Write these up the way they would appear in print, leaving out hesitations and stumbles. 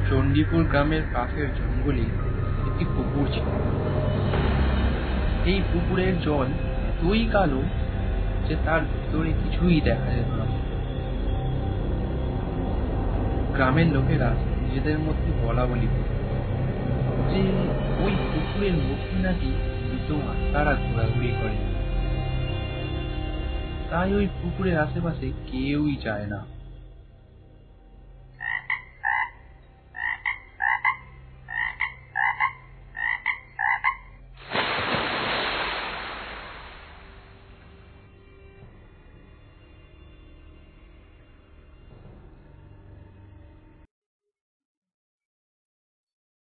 চণ্ডীপুর গ্রামের পাশের জঙ্গলে একটি পুকুর ছিল। এই পুকুরের জল এতই কালো যে তার ভিতরে কিছুই দেখা যেত না। গ্রামের লোকেরা নিজেদের মধ্যে বলাবলি করত যে ওই পুকুরের মধ্যে নাকি মৃত আত্মারা ঘোরাঘুরি করে, তাই ওই পুকুরের আশেপাশে কেউই যায় না।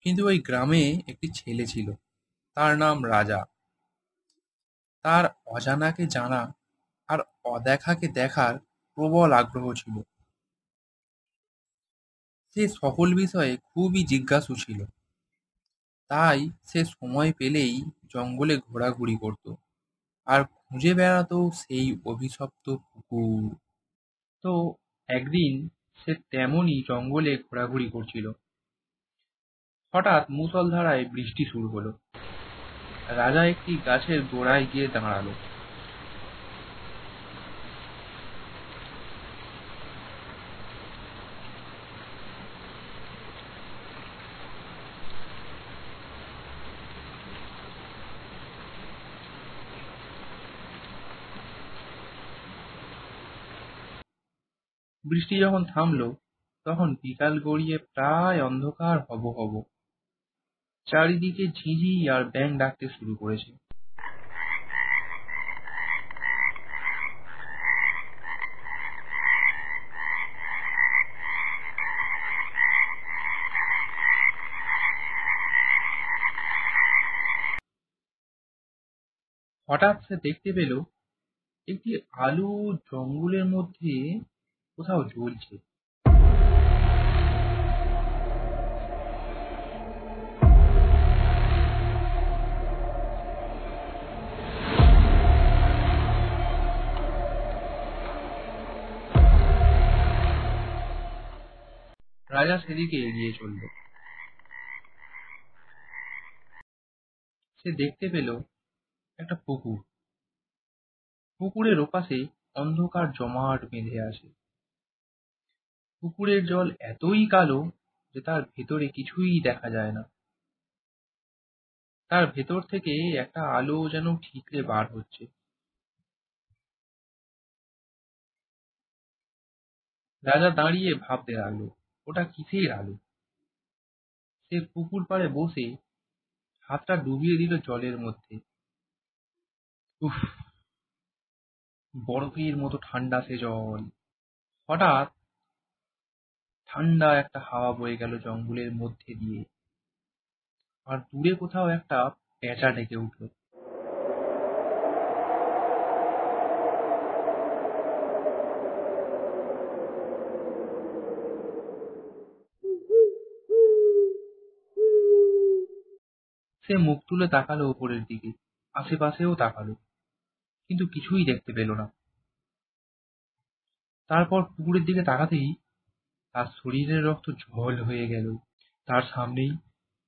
কিন্তু ওই গ্রামে একটি ছেলে ছিল, তার নাম রাজা। তার অজানাকে জানা আর অদেখাকে দেখার প্রবল আগ্রহ ছিল। সে সকল বিষয়ে খুবই জিজ্ঞাসু ছিল, তাই সে সময় পেলেই জঙ্গলে ঘোরাঘুরি করত আর খুঁজে বেড়াতো সেই অভিশপ্ত পুকুর। তো একদিন সে তেমনই জঙ্গলে ঘোরাঘুরি করছিল। হঠাৎ মুষলধারায় বৃষ্টি শুরু হলো। রাজা একটি গাছের গোড়ায় গিয়ে দাঁড়ালো। বৃষ্টি যখন থামলো তখন বিকাল গড়িয়ে প্রায় অন্ধকার হব হব। চারিদিকে ঝিঁঝি আর ব্যাঙ ডাকতে শুরু করেছে। হঠাৎ সে দেখতে পেল একটি আলো জঙ্গলের মধ্যে কোথাও জ্বলছে। রাজা সেদিকে এগিয়ে চলল। সে দেখতে পেল একটা পুকুর। পুকুরের ওপাশে অন্ধকার জমাট বেঁধে আছে। পুকুরের জল এতই কালো যে তার ভেতরে কিছুই দেখা যায় না। তার ভেতর থেকে একটা আলো যেন ঠিকরে বার হচ্ছে। রাজা দাঁড়িয়ে ভাবতে লাগলো, ওটা কিসের আলো? সে পুকুর পাড়ে বসে হাতটা ডুবিয়ে দিল জলের মধ্যে। উফ, বরফের মতো ঠান্ডা সে জল। হঠাৎ ঠান্ডা একটা হাওয়া বয়ে গেল জঙ্গলের মধ্যে দিয়ে, আর দূরে কোথাও একটা পেঁচা ডেকে উঠল। সে মুখ তুলে তাকালো উপরের দিকে, আশেপাশেও তাকালো, কিন্তু কিছুই দেখতে পেল না। তারপর পুকুরের দিকে তাকাতেই তার শরীরের রক্ত জল হয়ে গেল। তার সামনেই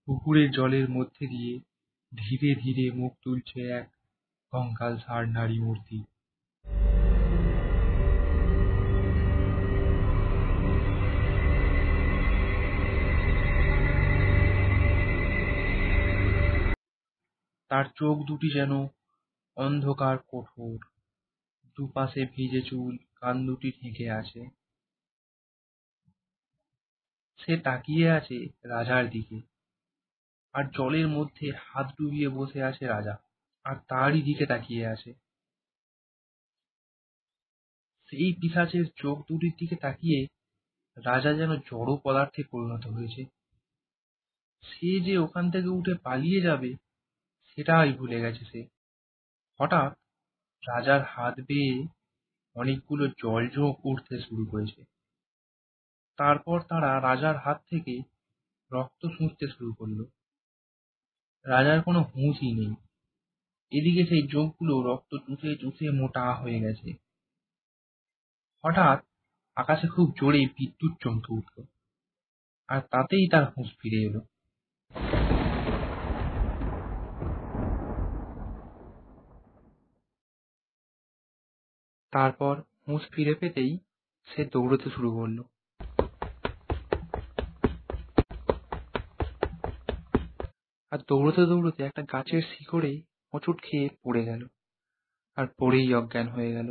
পুকুরের জলের মধ্যে দিয়ে ধীরে ধীরে মুখ তুলছে এক কঙ্কালসার নারী মূর্তি। তার চোখ দুটি যেন অন্ধকার কঠোর, দুপাশে ভিজে চুল, কান দুটি ঢেকে আছে। সে তাকিয়ে আছে রাজার দিকে, আর জলের মধ্যে হাত ডুবিয়ে বসে আছে রাজা, আর তারই দিকে তাকিয়ে আছে। সেই পিশাচের চোখ দুটির দিকে তাকিয়ে রাজা যেন জড় পদার্থে পরিণত হয়েছে। সে যে ওখান থেকে উঠে পালিয়ে যাবে সেটাই ভুলে গেছে সে। হঠাৎ রাজার হাত বেয়ে অনেকগুলো জলঝোঁক উঠতে শুরু করেছে। তারপর তারা রাজার হাত থেকে রক্ত চুষতে শুরু করলো। রাজার কোনো হুঁশই নেই। এদিকে সেই চোখগুলো রক্ত চুষে চুষে মোটা হয়ে গেছে। হঠাৎ আকাশে খুব জোরে বিদ্যুৎ চমকে উঠল। আর তাতেই তার হুঁশ ফিরে এলো। তারপর হুঁশ ফিরে পেতেই সে দৌড়তে শুরু করলো। আর দৌড়তে দৌড়তে একটা গাছের শিকড়ে হোঁচট খেয়ে পড়ে গেল, আর পড়েই অজ্ঞান হয়ে গেল।